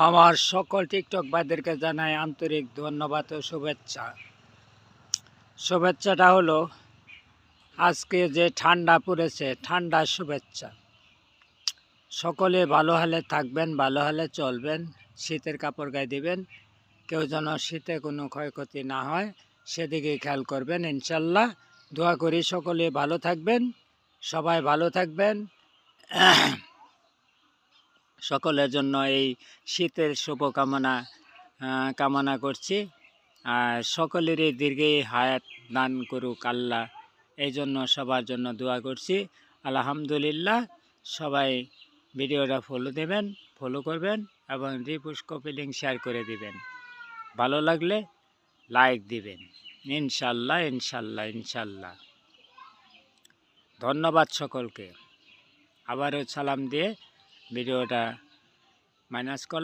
আমার সকল টিকটক ভাইদেরকে জানাই আন্তরিক ধন্যবাদ ও শুভেচ্ছা। শুভেচ্ছাটা হলো আজকে যে ঠান্ডা পড়েছে, ঠান্ডার শুভেচ্ছা। সকলে ভালো হলে থাকবেন, ভালো হলে চলবেন, শীতের কাপড় গায়ে দিবেন, কেউ যেন শীতে কোনো ক্ষয়ক্ষতি না হয় সেদিকে খেয়াল করবেন। ইনশাল্লাহ দোয়া করি সকলে ভালো থাকবেন, সবাই ভালো থাকবেন। সকলের জন্য এই শীতের শুভকামনা কামনা করছি। আর সকলেরই দীর্ঘে হায়াত দান করুক আল্লাহ, এই জন্য সবার জন্য দোয়া করছি। আলহামদুলিল্লাহ। সবাই ভিডিওটা ফলো করবেন এবং রিপোস্ট কপি লিঙ্ক শেয়ার করে দিবেন। ভালো লাগলে লাইক দিবেন। ইনশাল্লাহ ইনশাল্লাহ ইনশাল্লাহ। ধন্যবাদ সকলকে। আবারও সালাম দিয়ে ভিডিওটা মাইনাস করলাম।